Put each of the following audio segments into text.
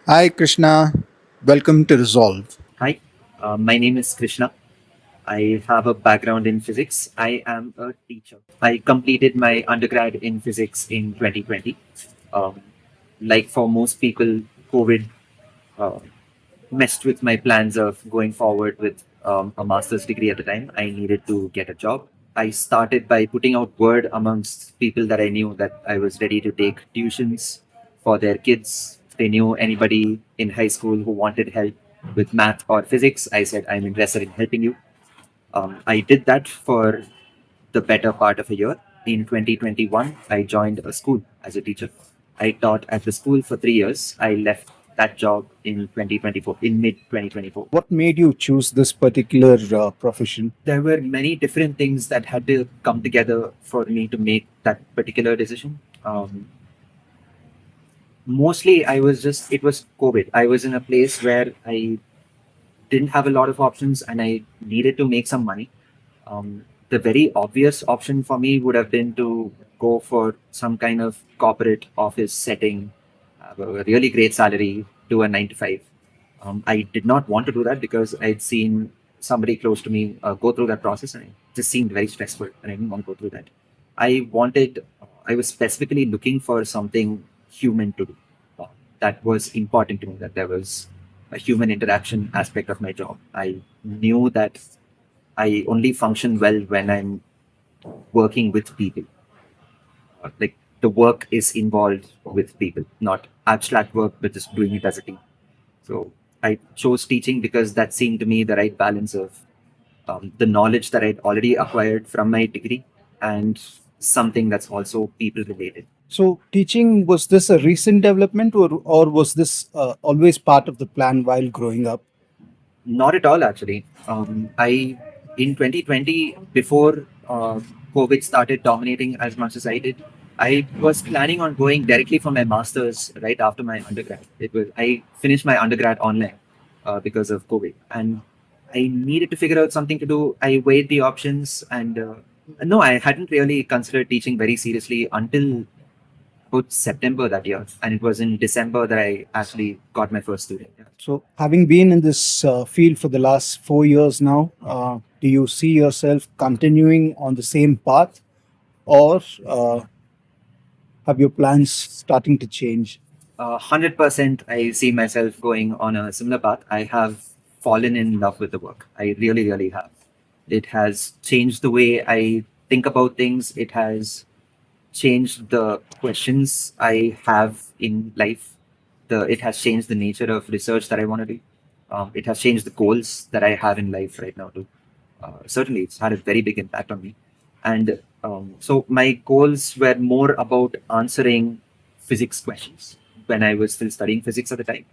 Hi, Krishna. Welcome to Resolve. Hi, my name is Krishna. I have a background in physics. I am a teacher. I completed my undergrad in physics in 2020. Um, like for most people, COVID uh, messed with my plans of going forward with a master's degree at the time. I needed to get a job. I started by putting out word amongst people that I knew that I was ready to take tuitions for their kids. If they knew anybody in high school who wanted help with math or physics, I said, I'm interested in helping you. I did that for the better part of a year. In 2021, I joined a school as a teacher. I taught at the school for 3 years. I left that job in 2024, in mid 2024. What made you choose this particular profession? There were many different things that had to come together for me to make that particular decision. Mostly, it was COVID. I was in a place where I didn't have a lot of options and I needed to make some money. The very obvious option for me would have been to go for some kind of corporate office setting, have a really great salary, do a 9 to 5. I did not want to do that because I'd seen somebody close to me go through that process and it just seemed very stressful and I didn't want to go through that. I was specifically looking for something human to do. Uh, that was important to me, that there was a human interaction aspect of my job. I knew that I only function well when I'm working with people. Like the work is involved with people, not abstract work, but just doing it as a team. So I chose teaching because that seemed to me the right balance of the knowledge that I'd already acquired from my degree and something that's also people related. So, teaching, was this a recent development, or was this always part of the plan while growing up? Not at all, actually. I in 2020, before COVID started dominating as much as I did, I was planning on going directly for my masters right after my undergrad. It was I finished my undergrad online because of COVID, and I needed to figure out something to do. I weighed the options, and no, I hadn't really considered teaching very seriously until about September that year, and it was in December that I actually got my first student. Yeah. So, having been in this field for the last 4 years now, do you see yourself continuing on the same path, or have your plans starting to change? 100% I see myself going on a similar path. I have fallen in love with the work. I really, really have. It has changed the way I think about things. It has changed the questions I have in life. It has changed the nature of research that I want to do. It has changed the goals that I have in life right now too. Certainly, it's had a very big impact on me. And so my goals were more about answering physics questions when I was still studying physics at the time.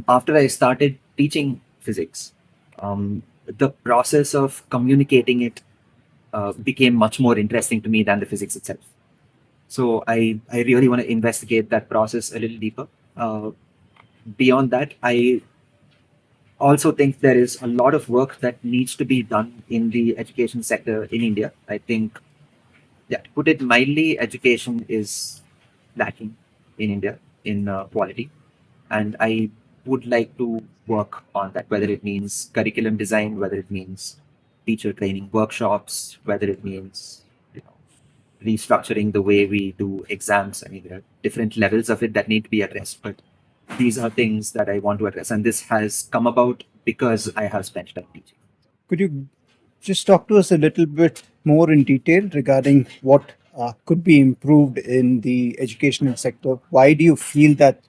After I started teaching physics, the process of communicating it became much more interesting to me than the physics itself. So I really want to investigate that process a little deeper. Uh, Beyond that, I also think there is a lot of work that needs to be done in the education sector in India. I think, yeah, to put it mildly, education is lacking in India in quality. And I would like to work on that, whether it means curriculum design, whether it means teacher training workshops, whether it means you know, restructuring the way we do exams. I mean, there are different levels of it that need to be addressed, but these are things that I want to address. And this has come about because I have spent time teaching. Could you just talk to us a little bit more in detail regarding what could be improved in the educational sector? Why do you feel that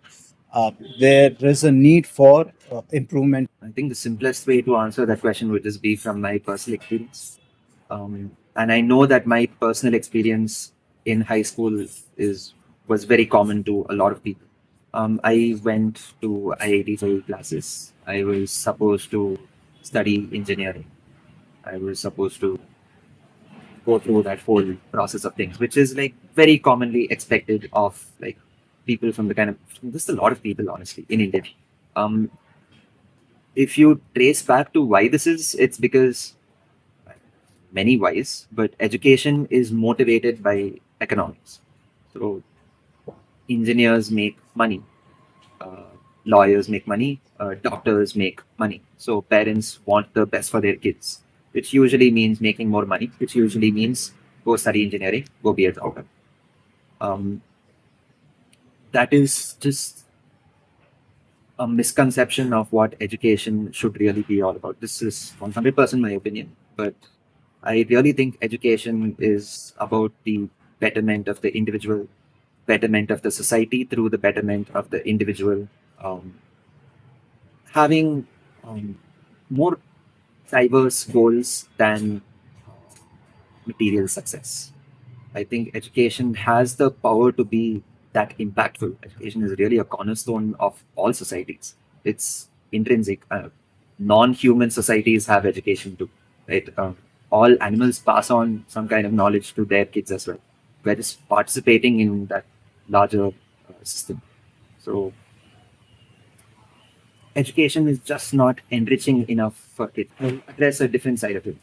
there is a need for improvement? I think the simplest way to answer that question would just be from my personal experience. And I know that my personal experience in high school is was very common to a lot of people. I went to IIT for classes. I was supposed to study engineering. I was supposed to go through that whole process of things, which is like very commonly expected of like people from the kind of just a lot of people honestly in India. Um, if you trace back to why this is, it's because many whys, but education is motivated by economics. So engineers make money, uh, lawyers make money, doctors make money. So parents want the best for their kids, which usually means making more money, which usually means go study engineering, go be a doctor. Um, that is just a misconception of what education should really be all about. This is 100% my opinion, but I really think education is about the betterment of the individual, betterment of the society through the betterment of the individual, um, having more diverse goals than material success. I think education has the power to be that impactful. Education is really a cornerstone of all societies. It's intrinsic. Non-human societies have education too, right? All animals pass on some kind of knowledge to their kids as well. We're just participating in that larger system. So education is just not enriching enough for kids. I'll address a different side of it.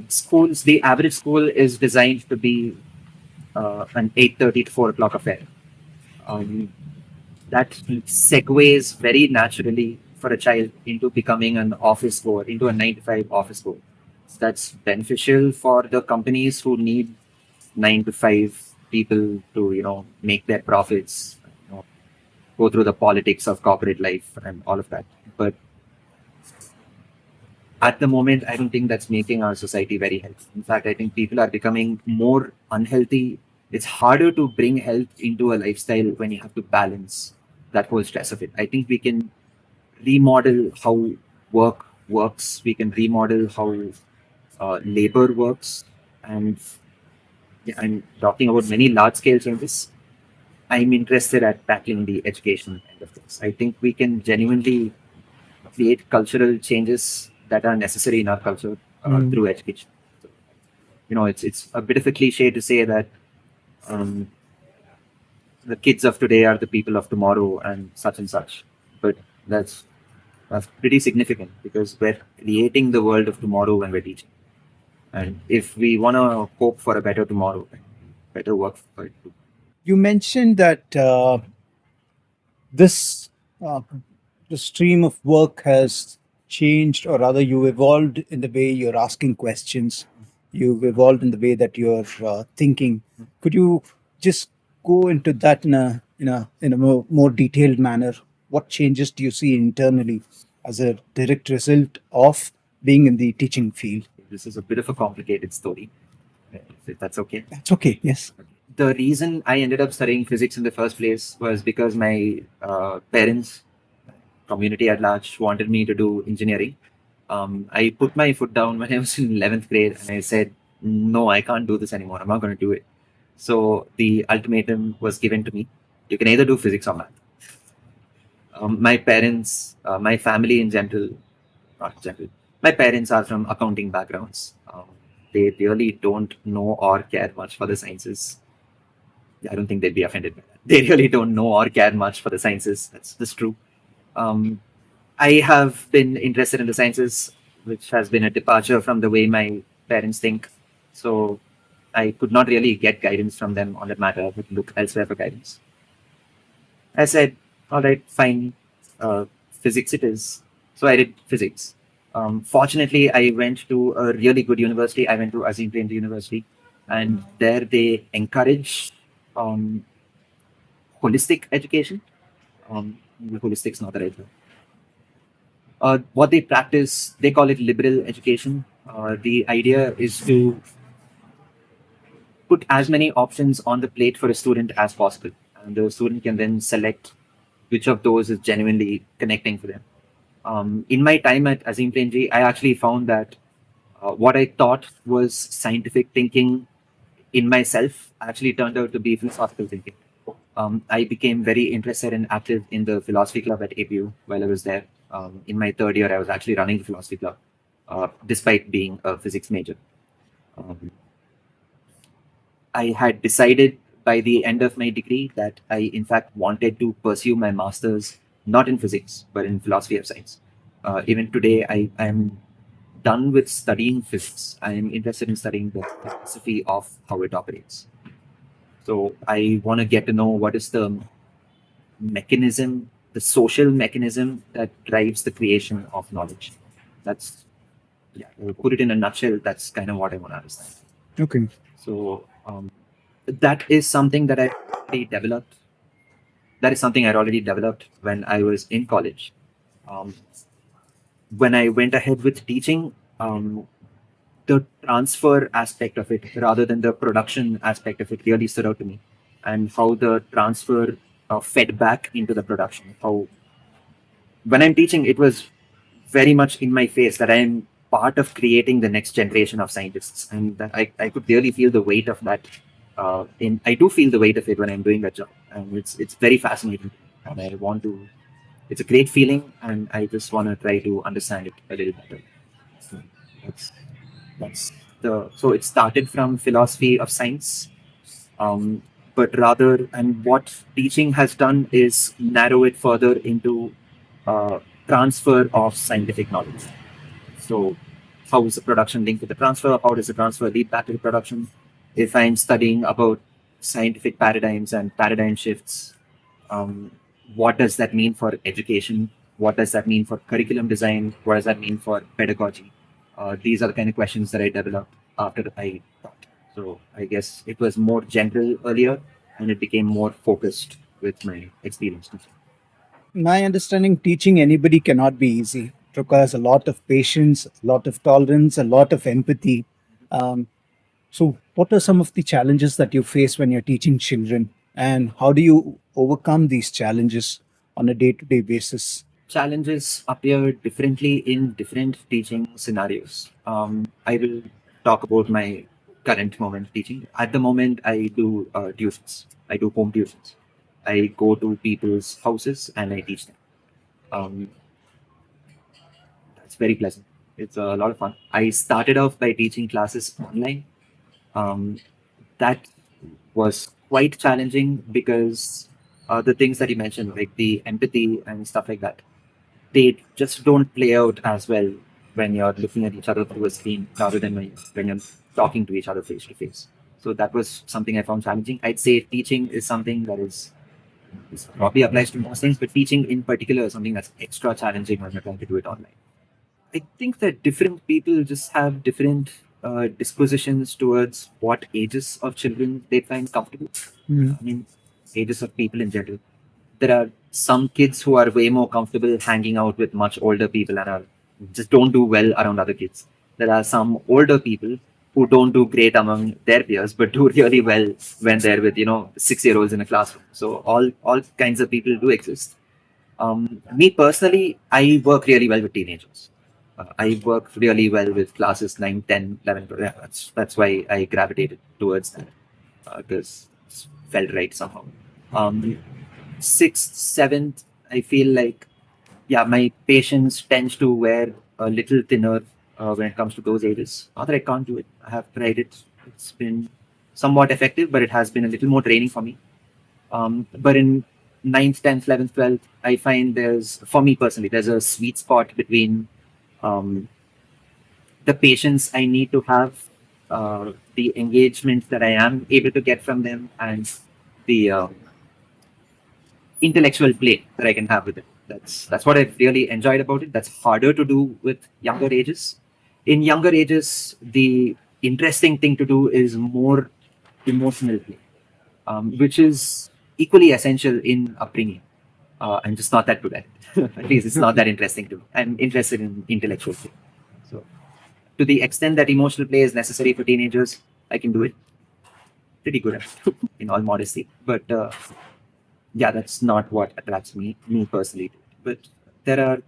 Schools, the average school is designed to be an 8:30 to 4 o'clock affair. Um, that segues very naturally for a child into becoming an office goer, into a 9 to 5 office goer. That's beneficial for the companies who need 9 to 5 people to, make their profits, go through the politics of corporate life and all of that. But at the moment, I don't think that's making our society very healthy. In fact, I think people are becoming more unhealthy. It's harder to bring health into a lifestyle when you have to balance that whole stress of it. I think we can remodel how work works, we can remodel how labor works. And yeah, I'm talking about many large scale changes. I'm interested at tackling the education end of things. I think we can genuinely create cultural changes that are necessary in our culture Mm. through education. So, it's a bit of a cliche to say that um, the kids of today are the people of tomorrow and such, but that's that's pretty significant because we're creating the world of tomorrow when we're teaching. And if we want to hope for a better tomorrow, better work for it too. You mentioned that this uh, the stream of work has changed, or rather, you evolved in the way you're asking questions. You've evolved in the way that you're thinking. Could you just go into that in a more detailed manner? What changes do you see internally as a direct result of being in the teaching field? This is a bit of a complicated story, if that's okay. That's okay. Yes. The reason I ended up studying physics in the first place was because my parents, community at large, wanted me to do engineering. I put my foot down when I was in 11th grade and I said, no, I can't do this anymore. I'm not going to do it. So the ultimatum was given to me. You can either do physics or math. My parents, my family in general, not general, my parents are from accounting backgrounds. They really don't know or care much for the sciences. I don't think they'd be offended by that. They really don't know or care much for the sciences. That's just true. Um, I have been interested in the sciences, which has been a departure from the way my parents think. So I could not really get guidance from them on that matter. I would look elsewhere for guidance. I said, all right, fine, physics it is. So I did physics. Fortunately, I went to a really good university. I went to Azim Premji University, and there they encourage um, holistic education. Holistic's not the right word. What they practice, they call it liberal education. The idea is to put as many options on the plate for a student as possible. And the student can then select which of those is genuinely connecting for them. In my time at Azim Premji, I actually found that what I thought was scientific thinking in myself actually turned out to be philosophical thinking. I became very interested and active in the philosophy club at APU while I was there. In my third year, I was actually running the philosophy club, despite being a physics major. Um, I had decided by the end of my degree that I, in fact, wanted to pursue my master's not in physics, but in philosophy of science. Even today, I am done with studying physics. I am interested in studying the philosophy of how it operates. So I want to get to know what is the mechanism the social mechanism that drives the creation of knowledge. That's, yeah, put it in a nutshell. That's kind of what I want to understand. Okay. So that is something that I already developed. That is something I already developed when I was in college. Um, when I went ahead with teaching, the transfer aspect of it rather than the production aspect of it really stood out to me, and how the transfer fed back into the production. How when I'm teaching, it was very much in my face that I'm part of creating the next generation of scientists, and that I could really feel the weight of that. I do feel the weight of it when I'm doing that job, and it's very fascinating, and I want to. It's a great feeling, and I just want to try to understand it a little better. So that's that's so it started from philosophy of science, um, but rather, and what teaching has done is narrow it further into uh, transfer of scientific knowledge. So, how is the production linked to the transfer? How does the transfer lead back to the production? If I'm studying about scientific paradigms and paradigm shifts, um, what does that mean for education? What does that mean for curriculum design? What does that mean for pedagogy? These are the kind of questions that I developed after I taught. So I guess it was more general earlier, and it became more focused with my experience teaching. My understanding, teaching anybody cannot be easy. It requires a lot of patience, a lot of tolerance, a lot of empathy. Um, so, what are some of the challenges that you face when you're teaching children, and how do you overcome these challenges on a day-to-day basis? Challenges appear differently in different teaching scenarios. I will talk about my current moment teaching. At the moment, I do tuitions. I do home tuitions. I go to people's houses and I teach them. Um, it's very pleasant. It's a lot of fun. I started off by teaching classes online. Um, that was quite challenging because the things that you mentioned, like the empathy and stuff like that, they just don't play out as well when you're looking at each other through a screen rather than when you're talking to each other face to face. So that was something I found challenging. I'd say teaching is something that is probably applies to most things, but teaching in particular is something that's extra challenging when you're trying to do it online. I think that different people just have different dispositions towards what ages of children they find comfortable. Mm. I mean, ages of people in general. There are some kids who are way more comfortable hanging out with much older people and are just don't do well around other kids. There are some older people who don't do great among their peers, but do really well when they're with 6-year-olds in a classroom. So all kinds of people do exist. Me personally, I work really well with teenagers. I work really well with classes 9, 10, 11. Yeah, that's why I gravitated towards that because it felt right somehow. Um, Sixth, seventh, I feel like, yeah, my patience tends to wear a little thinner when it comes to those ages. Not that I can't do it. I have tried it. It's been somewhat effective, but it has been a little more draining for me. But in ninth, 10th, 11th, 12th, I find for me personally, there's a sweet spot between um, the patience I need to have, the engagement that I am able to get from them, and the intellectual play that I can have with it. That's what I've really enjoyed about it. That's harder to do with younger ages. In younger ages, the interesting thing to do is more emotional play, which is equally essential in upbringing. I'm just not that good at it. At least it's not that interesting to me. I'm interested in intellectual play. So, to the extent that emotional play is necessary for teenagers, I can do it pretty good at it, in all modesty. But yeah, that's not what attracts me personally. But there are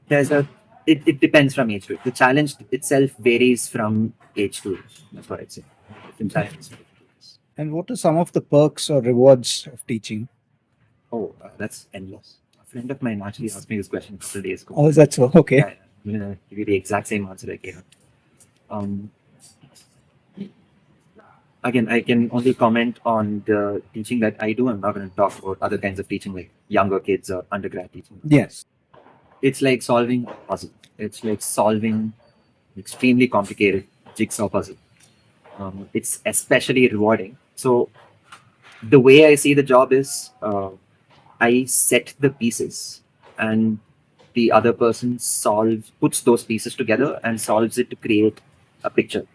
there's a it depends from age to age. The challenge itself varies from age to age. That's what I'd say. Different challenges. And what are some of the perks or rewards of teaching? Oh, that's endless. A friend of mine actually asked me this question a couple of days ago. Oh, is that so? Okay. Yeah, I'm gonna give you the exact same answer I gave. Um, Again, I can only comment on the teaching that I do. I'm not going to talk about other kinds of teaching like younger kids or undergrad teaching. Yes. It's like solving a puzzle. It's like solving extremely complicated jigsaw puzzle. It's especially rewarding. So the way I see the job is I set the pieces, and the other person puts those pieces together and solves it to create a picture.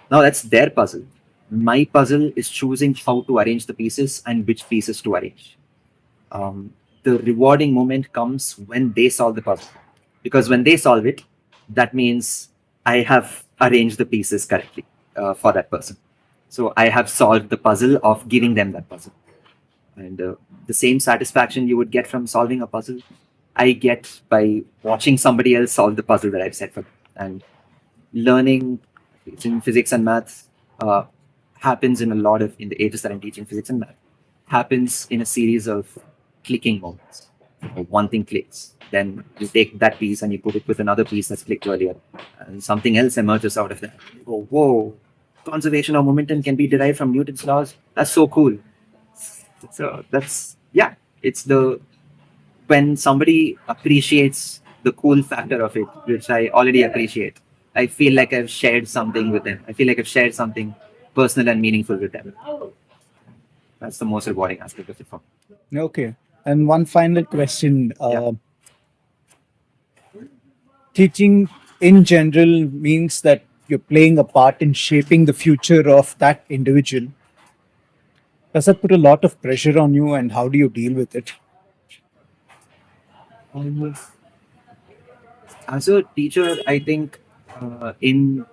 Now that's their puzzle. My puzzle is choosing how to arrange the pieces and which pieces to arrange. The rewarding moment comes when they solve the puzzle, because when they solve it, that means I have arranged the pieces correctly for that person. So I have solved the puzzle of giving them that puzzle. And the same satisfaction you would get from solving a puzzle, I get by watching somebody else solve the puzzle that I've set for them. And learning, it's in physics and maths, happens in a lot of, in the ages that I'm teaching physics and math, happens in a series of clicking moments. One thing clicks, then you take that piece and you put it with another piece that's clicked earlier, and something else emerges out of that. You go, whoa, conservation of momentum can be derived from Newton's laws. That's so cool. So that's, yeah, it's the, when somebody appreciates the cool factor of it, which I already appreciate, I feel like I've shared something with them. I feel like I've shared something personal and meaningful with them. That's the most rewarding aspect of it for me. Okay. And one final question. Yeah. Teaching in general means that you're playing a part in shaping the future of that individual. Does that put a lot of pressure on you, and how do you deal with it? Um, as a teacher, I think in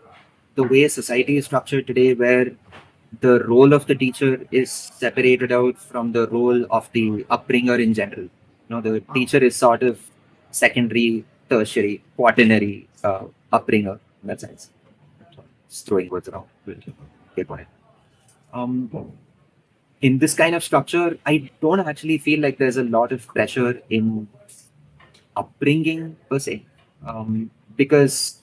the way society is structured today, where the role of the teacher is separated out from the role of the upbringer in general. The teacher is sort of secondary, tertiary, quaternary upbringer in that sense. Just throwing words around. We'll get on it. In this kind of structure, I don't actually feel like there's a lot of pressure in upbringing per se, because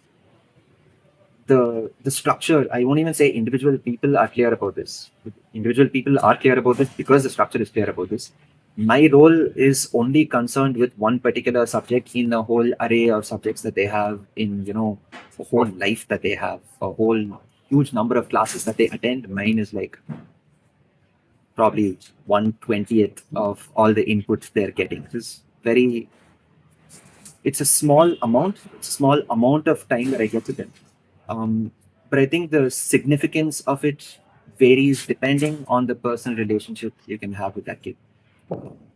the structure, I won't even say individual people are clear about this. Individual people are clear about this because the structure is clear about this. My role is only concerned with one particular subject in a whole array of subjects that they have in, a whole life that they have, a whole huge number of classes that they attend. Mine is like probably 1/20th of all the inputs they're getting. It's a small amount. It's a small amount of time that I get with them. But I think the significance of it varies depending on the personal relationship you can have with that kid.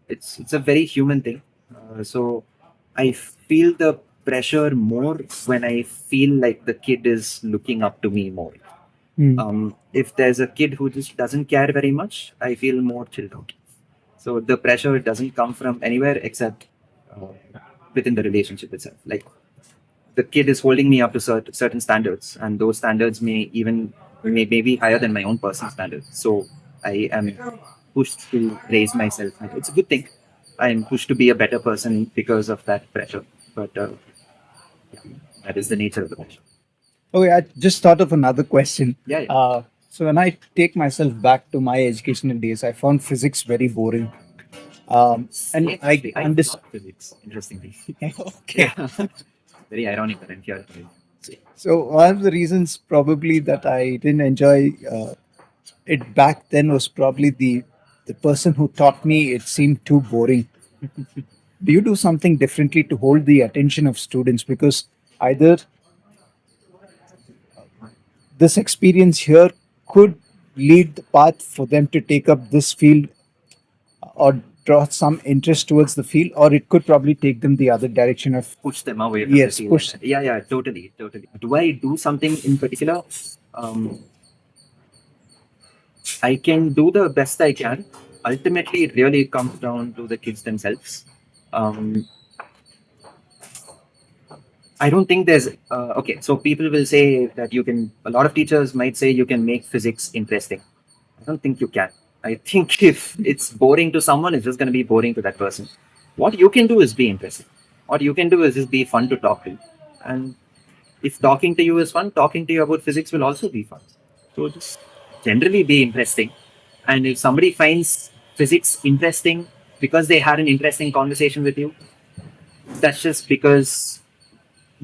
It's a very human thing. So I feel the pressure more when I feel like the kid is looking up to me more. If there's a kid who just doesn't care very much, I feel more chilled out. So the pressure doesn't come from anywhere except uh, within the relationship itself. Like, the kid is holding me up to certain standards, and those standards may be higher than my own personal standards. So I am pushed to raise myself. It's a good thing. I am pushed to be a better person because of that pressure. But yeah, that is the nature of the pressure. Okay, I just thought of another question. Yeah, yeah. So when I take myself back to my educational days, I found physics very boring. And Yeah, I actually, I understand. love physics. Interestingly, Okay. yeah, very ironic that I'm here. So one of the reasons probably that I didn't enjoy it back then was probably the person who taught me. It seemed too boring. Do you do something differently to hold the attention of students? Because either this experience here could lead the path for them to take up this field or draw some interest towards the field, or it could probably take them the other direction of, Push them away from the yes, field. push. Yeah, yeah, totally, totally. Do I do something in particular? Um, I can do the best I can. Ultimately, it really comes down to the kids themselves. Um, I don't think there's okay. So people will say that you can. A lot of teachers might say you can make physics interesting. I don't think you can. I think if it's boring to someone, it's just going to be boring to that person. What you can do is be interesting. What you can do is just be fun to talk to. And if talking to you is fun, talking to you about physics will also be fun. So just generally be interesting. And if somebody finds physics interesting because they had an interesting conversation with you, that's just because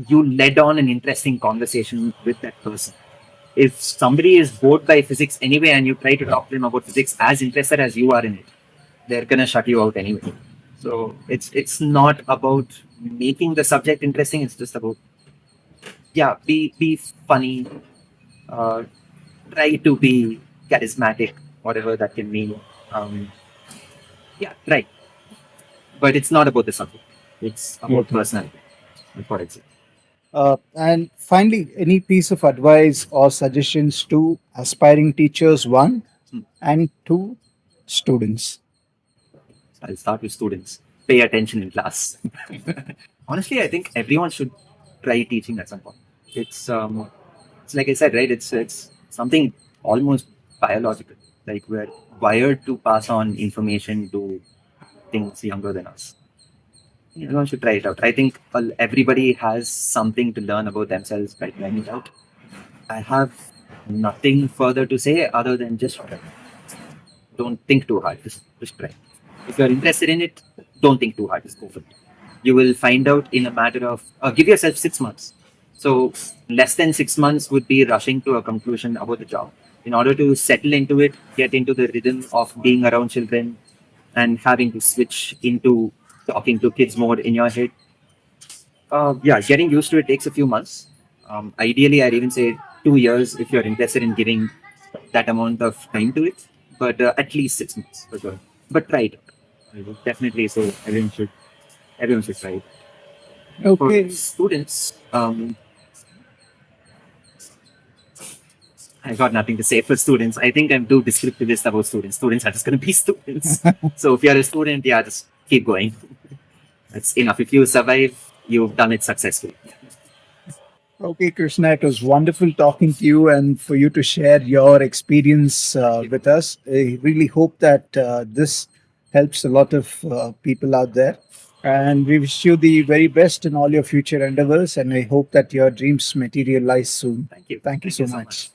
you led on an interesting conversation with that person. If somebody is bored by physics anyway and you try to talk to them about physics as interested as you are in it, they're gonna shut you out anyway. So it's not about making the subject interesting. It's just about, yeah, be funny, uh, try to be charismatic, whatever that can mean. Yeah, right. But it's not about the subject. It's about Okay. personality. That's what I'd say. And finally, any piece of advice or suggestions to aspiring teachers, one, Hmm. and two, students? I'll start with students. Pay attention in class. Honestly, I think everyone should try teaching at some point. It's like I said, right? It's something almost biological. Like we're wired to pass on information to things younger than us. Everyone should try it out. I think everybody has something to learn about themselves by trying it out. I have nothing further to say other than just try. Don't think too hard. Just try. If you're interested in it, don't think too hard. Just go for it. You will find out in a matter of give yourself 6 months. So less than 6 months would be rushing to a conclusion about the job. In order to settle into it, get into the rhythm of being around children and having to switch into talking to kids more in your head. Yeah, getting used to it takes a few months. Ideally, I'd even say 2 years if you're interested in giving that amount of time to it, but at least 6 months for sure. But try it. I would definitely say everyone should try it. For Okay. students, I got nothing to say for students. I think I'm too descriptivist about students. Students are just going to be students. So if you're a student, yeah, just keep going. That's enough. If you survive, you've done it successfully. Okay, Krishna, it was wonderful talking to you and for you to share your experience with us. I really hope that this helps a lot of people out there. And we wish you the very best in all your future endeavors. And I hope that your dreams materialize soon. Thank you. Thank you Thank you so so much. much.